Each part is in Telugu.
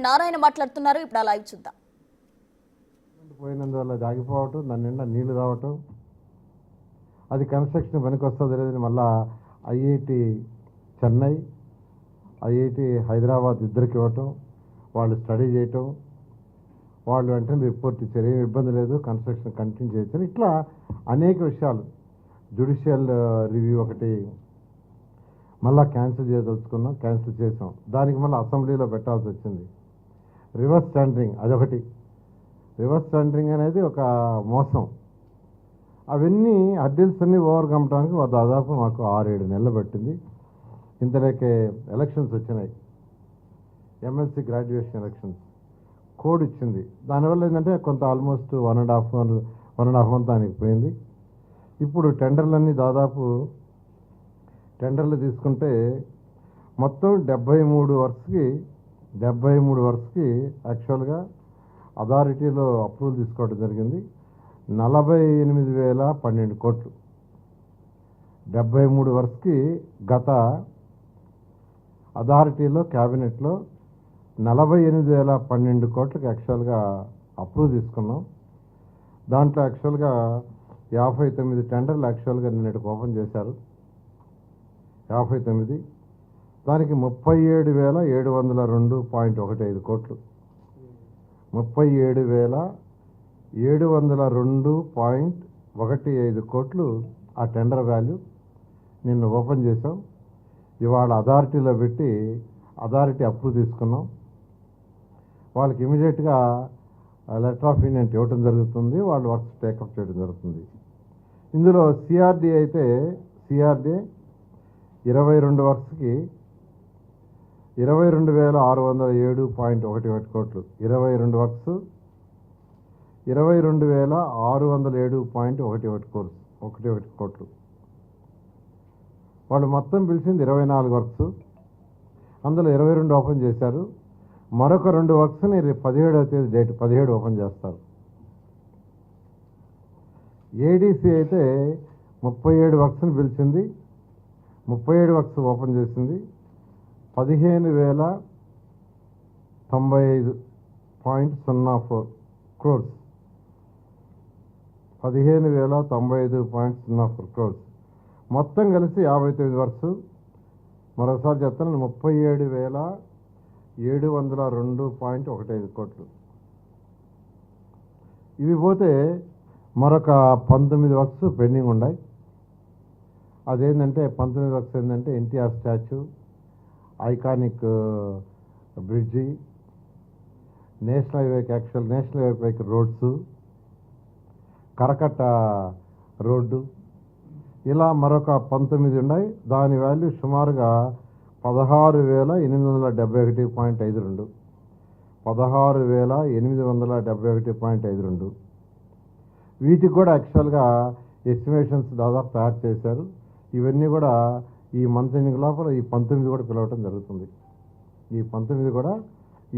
నారాయణ మాట్లాడుతున్నారు. ఇప్పుడు ఆ లైవ్ చూద్దాం. పోయినందువల్ల జాగిపోవటం, దాని నిండా నీళ్లు రావటం, అది కన్స్ట్రక్షన్ పనికి వస్తుందో లేదని మళ్ళా ఐఐటి చెన్నై, ఐఐటి హైదరాబాద్ ఇద్దరికి ఇవ్వటం, వాళ్ళు స్టడీ చేయటం, వాళ్ళు వెంటనే రిపోర్ట్ ఇచ్చారు, ఏమి ఇబ్బంది లేదు, కన్స్ట్రక్షన్ కంటిన్యూ చేయొచ్చు. ఇట్లా అనేక విషయాలు. జ్యుడిషియల్ రివ్యూ ఒకటి మళ్ళీ క్యాన్సిల్ చేయదలుచుకున్నాం, క్యాన్సిల్ చేసాం. దానికి మళ్ళీ అసెంబ్లీలో పెట్టాల్సి వచ్చింది. రివర్స్ టెండరింగ్ అదొకటి. రివర్స్ టెండరింగ్ అనేది ఒక మోసం. అవన్నీ హర్డిల్స్ అన్నీ ఓవర్కమ్ అవడానికి దాదాపు మాకు 6-7 నెలలు పట్టింది. ఇంతలోకే ఎలక్షన్స్ వచ్చినాయి, ఎమ్మెల్సీ గ్రాడ్యుయేషన్ ఎలక్షన్స్. కోడ్ ఇచ్చింది. దానివల్ల ఏంటంటే కొంత ఆల్మోస్ట్ 1.5 మంత్ దానికి పోయింది. ఇప్పుడు టెండర్లన్నీ దాదాపు టెండర్లు తీసుకుంటే మొత్తం 73 వర్క్స్కి యాక్చువల్గా అథారిటీలో అప్రూవల్ తీసుకోవడం జరిగింది. 48,012 కోట్లు. 73 వర్క్స్కి గత అథారిటీలో క్యాబినెట్లో 48,012 కోట్లకి యాక్చువల్గా అప్రూవ్ తీసుకున్నాం. దాంట్లో యాక్చువల్గా 59 టెండర్లు యాక్చువల్గా నిన్నటికి ఓపెన్ చేశారు. 59 దానికి 37,702.15 కోట్లు. 37,702.15 కోట్లు ఆ టెండర్ వాల్యూ. నిన్న ఓపెన్ చేసాం. ఇవాళ అథారిటీలో పెట్టి అథారిటీ అప్రూవ్ తీసుకున్నాం. వాళ్ళకి ఇమీడియట్గా లెటర్ ఆఫ్ ఇంటెంట్ ఇవ్వటం జరుగుతుంది. వాళ్ళు వర్క్స్ టేకప్ చేయడం జరుగుతుంది. ఇందులో సిఆర్డీ అయితే 22 వర్క్స్కి 22,607.11 కోట్లు. 22 వర్క్స్ 22,607.11 కోట్లు. వాళ్ళు మొత్తం పిలిచింది 24 వర్క్స్. అందులో 22 ఓపెన్ చేశారు. మరొక 2 వర్క్స్ని 17వ తేదీ డేట్ 17 ఓపెన్ చేస్తారు. ఏడీసీ అయితే 37 వర్క్స్ని పిలిచింది. 37 వర్క్స్ ఓపెన్ చేసింది. 15,095.04 క్రోర్స్. 15,095.04 క్రోర్స్. మొత్తం కలిసి 59 వర్క్స్. మరోసారి చెప్తాను, 37,702.15 కోట్లు. ఇవి పోతే మరొక 19 వర్క్స్ పెండింగ్ ఉన్నాయి. అదేంటంటే 19 వర్క్స్ ఏంటంటే NTR statue, iconic bridge, national highway పైకి రోడ్స్, కరకట్ట రోడ్డు, ఇలా మరొక 19 ఉన్నాయి. దాని వాల్యూ సుమారుగా 16,871.52. 16,871.52. వీటికి కూడా యాక్చువల్గా ఎస్టిమేషన్స్ దాదాపు తయారు చేశారు. ఇవన్నీ కూడా ఈ మంత్ ఎండింగ్ లోపల ఈ 19 కూడా పిలవటం జరుగుతుంది. ఈ 19 కూడా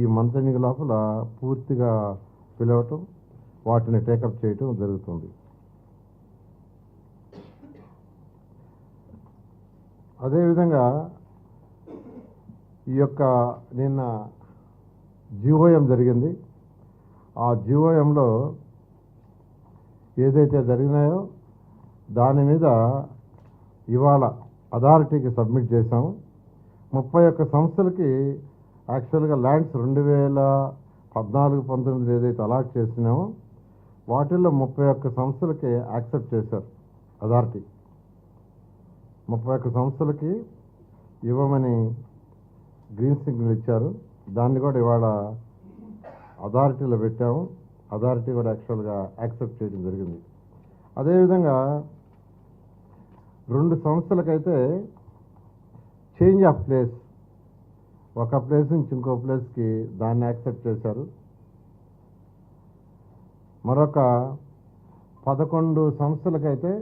ఈ మంత్ ఎండింగ్ లోపల పూర్తిగా పిలవటం, వాటిని టేకప్ చేయటం జరుగుతుంది. అదేవిధంగా ఈ యొక్క నిన్న జిఓఎం జరిగింది. ఆ జిఓఎంలో ఏదైతే జరిగినాయో దాని మీద ఇవాళ అథారిటీకి సబ్మిట్ చేశాము. 31 సంస్థలకి యాక్చువల్గా ల్యాండ్స్ 2014-19 ఏదైతే అలాట్ చేసినామో వాటిల్లో 31 సంస్థలకి యాక్సెప్ట్ చేశారు అథారిటీ. 31 సంస్థలకి ఇవ్వమని గ్రీన్ సిగ్నల్ ఇచ్చారు. దాన్ని కూడా ఇవాళ అథారిటీలో పెట్టాము. అథారిటీ కూడా యాక్చువల్గా యాక్సెప్ట్ చేయడం జరిగింది. అదేవిధంగా 2 సంస్థలకైతే చేంజ్ ఆఫ్ ప్లేస్, ఒక ప్లేస్ నుంచి ఇంకో ప్లేస్కి దాన్ని యాక్సెప్ట్ చేశారు. మరొక 11 సంస్థలకైతే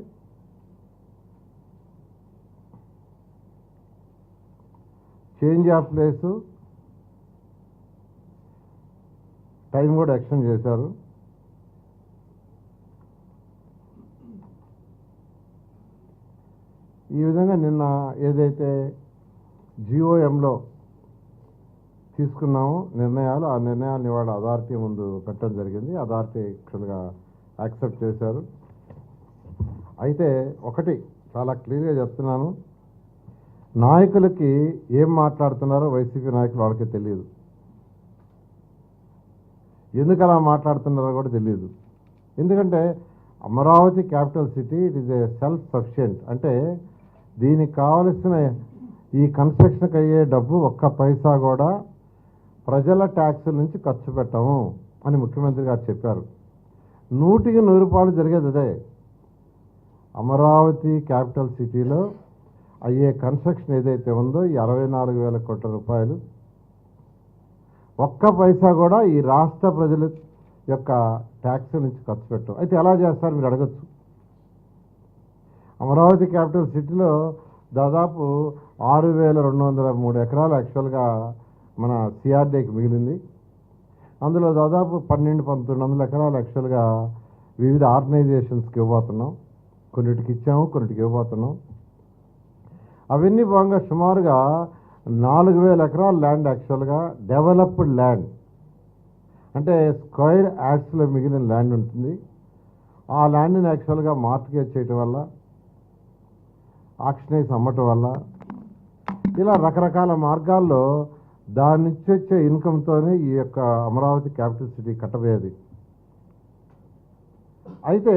చేంజ్ ఆఫ్ ప్లేసు టైం కూడా ఎక్స్టెండ్ చేశారు. ఈ విధంగా నిన్న ఏదైతే జిఓఎంలో తీసుకున్నాము నిర్ణయాలు. ఆ నిర్ణయాలను ఇవాళ అథారిటీ ముందు పెట్టడం జరిగింది. అథారిటీ యాక్చువల్గా యాక్సెప్ట్ చేశారు. అయితే ఒకటి చాలా క్లియర్గా చెప్తున్నాను, నాయకులకి ఏం మాట్లాడుతున్నారో వైసీపీ నాయకులు వాళ్ళకి తెలియదు, ఎందుకు అలా మాట్లాడుతున్నారో కూడా తెలియదు. ఎందుకంటే Amaravati capital city it is a self sufficient. అంటే దీనికి కావలసిన ఈ కన్స్ట్రక్షన్కి అయ్యే డబ్బు ఒక్క పైసా కూడా ప్రజల ట్యాక్సుల నుంచి ఖర్చు పెట్టము అని ముఖ్యమంత్రి గారు చెప్పారు. 100కి 100 రూపాయలు జరిగేది అదే. అమరావతి క్యాపిటల్ సిటీలో అయ్యే కన్స్ట్రక్షన్ ఏదైతే ఉందో ఈ 64,000 కోట్ల రూపాయలు ఒక్క పైసా కూడా ఈ రాష్ట్ర ప్రజల యొక్క ట్యాక్స్ నుంచి ఖర్చు పెట్టం. అయితే ఎలా చేస్తారు మీరు అడగచ్చు. అమరావతి క్యాపిటల్ సిటీలో దాదాపు 6,203 ఎకరాలు యాక్చువల్గా మన సిఆర్డీకి మిగిలింది. అందులో దాదాపు 1,200-1,900 ఎకరాలు యాక్చువల్గా వివిధ ఆర్గనైజేషన్స్కి ఇవ్వబోతున్నాం. కొన్నిటికి ఇచ్చాము, కొన్నిటికి ఇవ్వబోతున్నాం. అవన్నీ భాగంగా సుమారుగా 4,000 ఎకరాల ల్యాండ్ యాక్చువల్గా డెవలప్డ్ ల్యాండ్, అంటే స్క్వేర్ యాడ్స్లో మిగిలిన ల్యాండ్ ఉంటుంది. ఆ ల్యాండ్ని యాక్చువల్గా మార్కెట్ చేయటం వల్ల, ఆక్షనైజ్ అమ్మటం వల్ల, ఇలా రకరకాల మార్గాల్లో దాని నుంచి వచ్చే ఇన్కంతోనే ఈ యొక్క అమరావతి క్యాపిటల్ సిటీ కట్టబోయేది. అయితే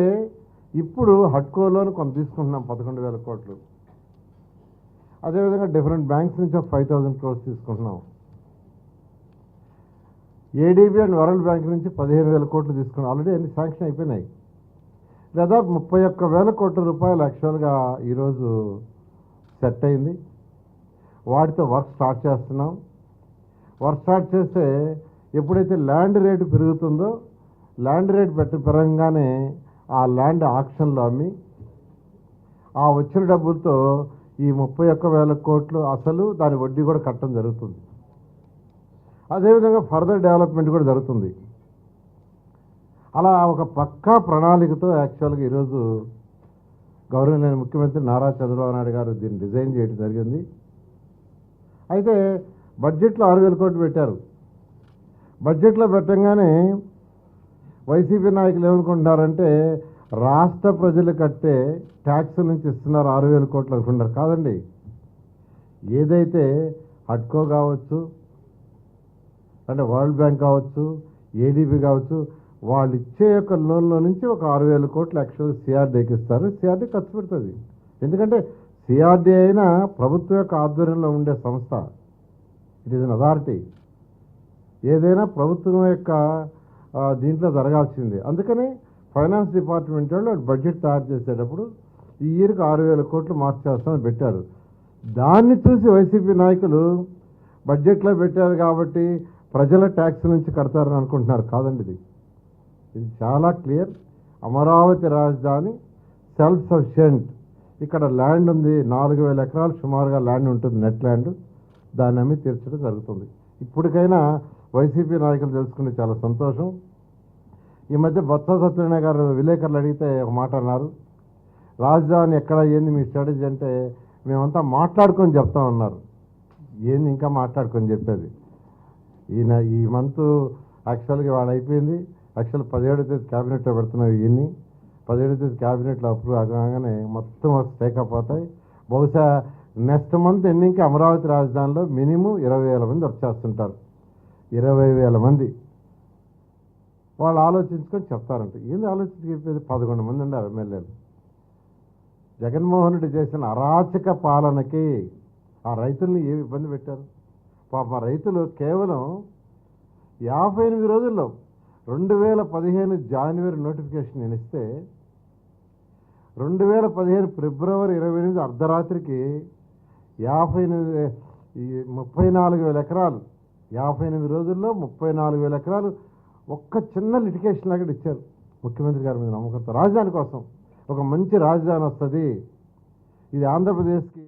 ఇప్పుడు హడ్కోలోని కొంత తీసుకుంటున్నాం 11,000 కోట్లు. అదేవిధంగా డిఫరెంట్ బ్యాంక్స్ నుంచి 5,000 crores తీసుకుంటున్నాం. ఏడీబీ అండ్ వరల్డ్ బ్యాంక్ నుంచి 15,000 కోట్లు తీసుకున్నాం. ఆల్రెడీ అన్ని శాంక్షన్ అయిపోయినాయి. దాదాపు 31,000 కోట్ల రూపాయలు యాక్చువల్గా ఈరోజు సెట్ అయింది. వాటితో వర్క్ స్టార్ట్ చేస్తున్నాం. వర్క్ స్టార్ట్ చేస్తే ఎప్పుడైతే ల్యాండ్ రేటు పెరుగుతుందో, ల్యాండ్ రేటు పెరగంగానే ఆ ల్యాండ్ ఆక్షన్లో అమ్మి ఆ వచ్చిన డబ్బులతో ఈ 31,000 కోట్లు అసలు దాని వడ్డీ కూడా కట్టడం జరుగుతుంది. అదేవిధంగా ఫర్దర్ డెవలప్మెంట్ కూడా జరుగుతుంది. అలా ఒక పక్కా ప్రణాళికతో యాక్చువల్గా ఈరోజు గౌరవనీయ ముఖ్యమంత్రి నారా చంద్రబాబు నాయుడు గారు దీన్ని డిజైన్ చేయడం జరిగింది. అయితే బడ్జెట్లో 6,000 కోట్లు పెట్టారు. బడ్జెట్లో పెట్టంగానే వైసీపీ నాయకులు ఏమనుకుంటున్నారంటే రాష్ట్ర ప్రజలు కట్టే ట్యాక్స్ నుంచి ఇస్తున్నారు 6,000 కోట్లు అనుకుంటున్నారు. కాదండి, ఏదైతే హడ్కో కావచ్చు, అంటే వరల్డ్ బ్యాంక్ కావచ్చు, ఏడీబీ కావచ్చు, వాళ్ళు ఇచ్చే యొక్క లోన్లో నుంచి ఒక 6,000 కోట్లు యాక్చువల్గా సిఆర్డీకి ఇస్తారు. సిఆర్డీ ఖర్చు పెడుతుంది. ఎందుకంటే సిఆర్డీ అయినా ప్రభుత్వం యొక్క ఆధ్వర్యంలో ఉండే సంస్థ. It is an authority. ఏదైనా ప్రభుత్వం యొక్క దీంట్లో జరగాల్సింది. అందుకని ఫైనాన్స్ డిపార్ట్మెంట్ వాళ్ళు బడ్జెట్ తయారు చేసేటప్పుడు ఈ ఇయర్కి 6,000 కోట్లు మార్చేస్తామని పెట్టారు. దాన్ని చూసి వైసీపీ నాయకులు బడ్జెట్లో పెట్టారు కాబట్టి ప్రజల ట్యాక్స్ నుంచి కడతారని అనుకుంటున్నారు. కాదండి, ఇది చాలా క్లియర్. అమరావతి రాజధాని సెల్ఫ్ సఫిషియెంట్. ఇక్కడ ల్యాండ్ ఉంది, 4,000 ఎకరాలు సుమారుగా ల్యాండ్ ఉంటుంది, నెట్ ల్యాండ్. దాన్ని అమ్మి తీర్చడం జరుగుతుంది. ఇప్పటికైనా వైసీపీ నాయకులు తెలుసుకుని చాలా సంతోషం. ఈ మధ్య బొత్స సత్యనారాయణ గారు విలేకరులు అడిగితే ఒక మాట అన్నారు, రాజధాని ఎక్కడ ఏంది మీ స్ట్రాటజీ అంటే మేమంతా మాట్లాడుకొని చెప్తామన్నారు. ఏంది ఇంకా మాట్లాడుకొని చెప్పేది? ఈ మంత్ యాక్చువల్గా వాళ్ళు అయిపోయింది. యాక్చువల్ 17వ తేదీ క్యాబినెట్లో పెడుతున్నారు. ఇవన్నీ 17వ తేదీ క్యాబినెట్లో అప్రూవ్ కాగానే మొత్తం టేకప్ అవుతాయి. బహుశా నెక్స్ట్ మంత్ ఎండింగ్కి అమరావతి రాజధానిలో మినిమం 20,000 మంది వచ్చేస్తుంటారు. 20,000 మంది వాళ్ళు ఆలోచించుకొని చెప్తారంట. ఏంది ఆలోచించి చెప్పేది? 11 మంది ఉన్నారు ఎమ్మెల్యేలు. జగన్మోహన్ రెడ్డి చేసిన అరాచక పాలనకి ఆ రైతుల్ని ఏమి ఇబ్బంది పెట్టారు? పాప రైతులు కేవలం 58 రోజుల్లో 2015 జనవరి నోటిఫికేషన్ నేను ఇస్తే 2015 ఫిబ్రవరి 28 అర్ధరాత్రికి 34,000 ఎకరాలు, 58 రోజుల్లో 34,000 ఎకరాలు ఒక్క చిన్న లిటికేషన్ లాగా ఇచ్చారు ముఖ్యమంత్రి గారి మీద నమ్మకంతో. రాజధాని కోసం ఒక మంచి రాజధాని వస్తుంది, ఇది ఆంధ్రప్రదేశ్కి